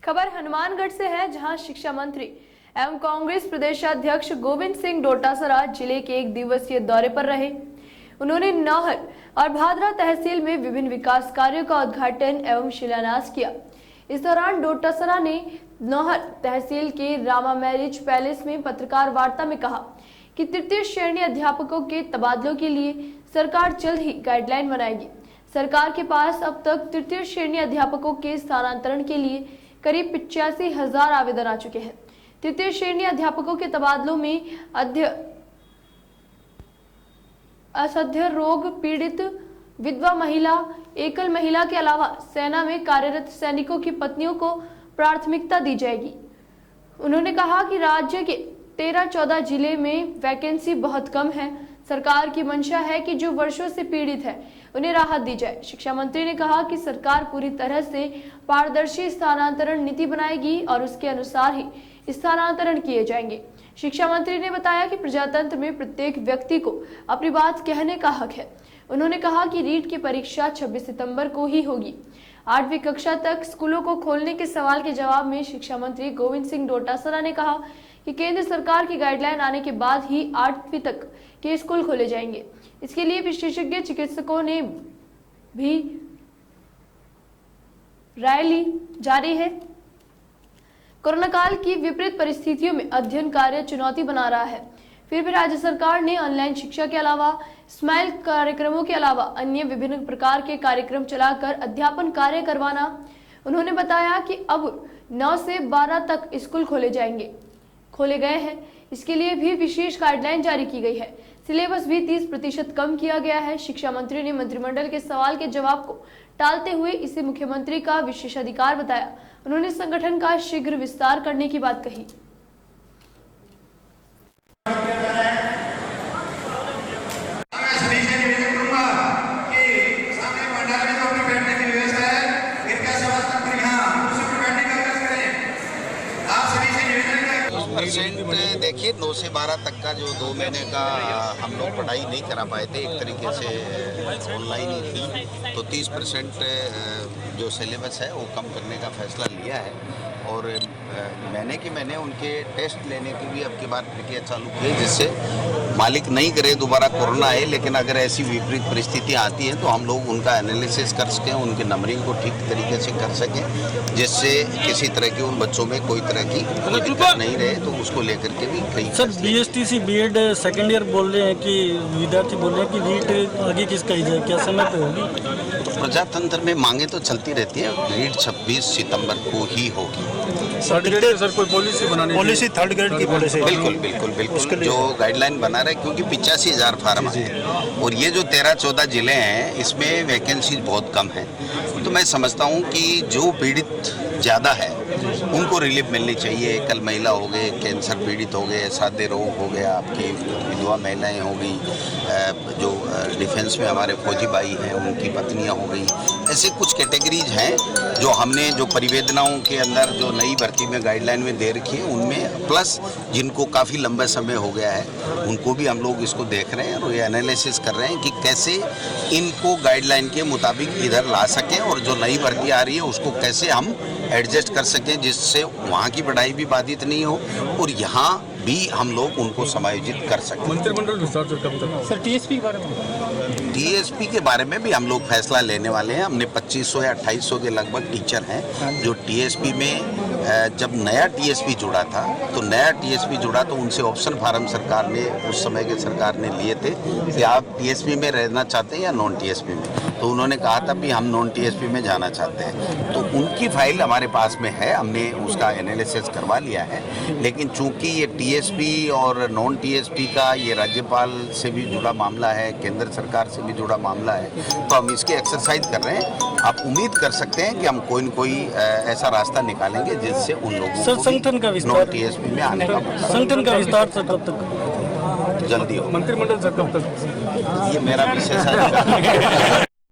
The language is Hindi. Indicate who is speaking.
Speaker 1: खबर हनुमानगढ़ से है, जहां शिक्षा मंत्री एवं कांग्रेस प्रदेशाध्यक्ष गोविंद सिंह डोटासरा जिले के एक दिवसीय दौरे पर रहे। उन्होंने नौहर और भादरा तहसील में विभिन्न विकास कार्यों का उद्घाटन एवं शिलान्यास किया। इस दौरान डोटासरा ने नौहर तहसील के रामा मैरिज पैलेस में पत्रकार वार्ता में कहा कि तृतीय श्रेणी अध्यापकों के तबादलों के लिए सरकार जल्द ही गाइडलाइन बनाएगी। सरकार के पास अब तक तृतीय श्रेणी अध्यापकों के स्थानांतरण के लिए करीब 85,000 आवेदन आ चुके हैं। तृतीय श्रेणी अध्यापकों के तबादलों में असध्य रोग पीड़ित विधवा महिला, एकल महिला के अलावा सेना में कार्यरत सैनिकों की पत्नियों को प्राथमिकता दी जाएगी। उन्होंने कहा कि राज्य के 13-14 जिले में वैकेंसी बहुत कम है। सरकार की मंशा है कि जो वर्षों से पीड़ित है उन्हें राहत दी जाए। शिक्षा मंत्री ने कहा कि सरकार पूरी तरह से पारदर्शी स्थानांतरण नीति बनाएगी और उसके अनुसार ही स्थानांतरण किए जाएंगे। शिक्षा मंत्री ने बताया कि प्रजातंत्र में प्रत्येक व्यक्ति को अपनी बात कहने का हक है। उन्होंने कहा कि रीट की परीक्षा 26 सितंबर को ही होगी। 8वीं कक्षा तक स्कूलों को खोलने के सवाल के जवाब में शिक्षा मंत्री गोविंद सिंह डोटासरा ने कहा कि केंद्र सरकार की गाइडलाइन आने के बाद ही 8वीं तक के स्कूल खोले जाएंगे। इसके लिए विशेषज्ञ चिकित्सकों ने भी राय ली जारी है। कोरोना काल की विपरीत परिस्थितियों में अध्ययन कार्य चुनौती बना रहा है। फिर भी राज्य सरकार ने ऑनलाइन शिक्षा के अलावा स्माइल कार्यक्रमों के अलावा अन्य विभिन्न प्रकार के कार्यक्रम चलाकर अध्यापन कार्य करवाना। उन्होंने बताया कि अब 9 से 12 तक स्कूल खोले गए हैं। इसके लिए भी विशेष गाइडलाइन जारी की गई है। सिलेबस भी 30% कम किया गया है। शिक्षा मंत्री ने मंत्रिमंडल के सवाल के जवाब को टालते हुए इसे मुख्यमंत्री का विशेषाधिकार बताया। उन्होंने संगठन का शीघ्र विस्तार करने की बात कही।
Speaker 2: देखिए 9 से 12 तक का जो 2 महीने का हम लोग पढ़ाई नहीं करा पाए थे, एक तरीके से ऑनलाइन ही थी, तो 30% जो सिलेबस है वो कम करने का फैसला लिया है। और महीने उनके टेस्ट लेने की भी अब की बार प्रक्रिया चालू की है, जिससे मालिक नहीं करे दोबारा कोरोना आए, लेकिन अगर ऐसी विपरीत परिस्थितियाँ आती हैं तो हम लोग उनका एनालिसिस कर सकें, उनके नंबरिंग को ठीक तरीके से कर सकें, जिससे किसी तरह की उन बच्चों में कोई तरह की दिक्कत नहीं रहे। तो उसको लेकर के भी कई
Speaker 3: sir BSTC BEd second year बोल रहे हैं कि विद्यार्थी बोल रहे हैं कि रीट आगे किसका ही जाए, क्या समय पे होगी?
Speaker 2: प्रजातंत्र में मांगे तो चलती रहती है। रीट 26 सितंबर को ही होगी।
Speaker 4: सर कोई पॉलिसी थर्ड ग्रेड की पॉलिसी
Speaker 2: बिल्कुल जो गाइडलाइन बना रहे, क्योंकि 85,000 फार्म है और ये जो 13-14 जिले हैं इसमें वैकेंसी बहुत कम है। तो मैं समझता हूँ कि जो पीड़ित ज़्यादा है उनको रिलीफ मिलनी चाहिए। कल महिला हो गए, कैंसर पीड़ित हो गए, सादे रोग हो गया, आपकी विधवा महिलाएं हो गई, जो डिफेंस में हमारे फौजी भाई हैं उनकी पत्नियां हो गई। ऐसे कुछ कैटेगरीज हैं जो हमने जो परिवेदनाओं के अंदर जो नई भर्ती में गाइडलाइन में दे रखी है उनमें, प्लस जिनको काफ़ी लंबा समय हो गया है उनको भी हम लोग इसको देख रहे हैं और ये एनालिसिस कर रहे हैं कि कैसे इनको गाइडलाइन के मुताबिक इधर ला सकें और जो नई भर्ती आ रही है उसको कैसे हम एडजस्ट कर सकें, जिससे वहाँ की पढ़ाई भी बाधित नहीं हो और यहाँ भी हम लोग उनको समायोजित कर सकें।
Speaker 4: मंत्रिमंडल विस्तार कब तक?
Speaker 3: सर TSP के बारे में?
Speaker 2: TSP के बारे में भी हम लोग फैसला लेने वाले हैं। हमने 2500 या 2800 के लगभग टीचर हैं जो TSP में, जब नया TSP जुड़ा था तो नया TSP जुड़ा तो उनसे ऑप्शन फार्म सरकार ने उस समय के सरकार ने लिए थे कि आप TSP में रहना चाहते हैं या नॉन TSP में, तो उन्होंने कहा था भी हम नॉन TSP में जाना चाहते हैं। तो उनकी फाइल हमारे पास में है, हमने उसका एनालिसिस करवा लिया है। लेकिन चूंकि ये TSP और नॉन TSP का ये राज्यपाल से भी जुड़ा मामला है, केंद्र सरकार से भी जुड़ा मामला है, तो हम इसकी एक्सरसाइज कर रहे हैं। आप उम्मीद कर सकते हैं कि हम कोई न कोई ऐसा रास्ता निकालेंगे जिससे उन लोगों को
Speaker 3: संगठन का विस्तार,
Speaker 2: नॉन TSP में आने का मौका,
Speaker 3: संगठन का विस्तार सर कब तक?
Speaker 2: जल्दी हो।
Speaker 4: मंत्रिमंडल सर कब तक?
Speaker 2: ये मेरा विशेष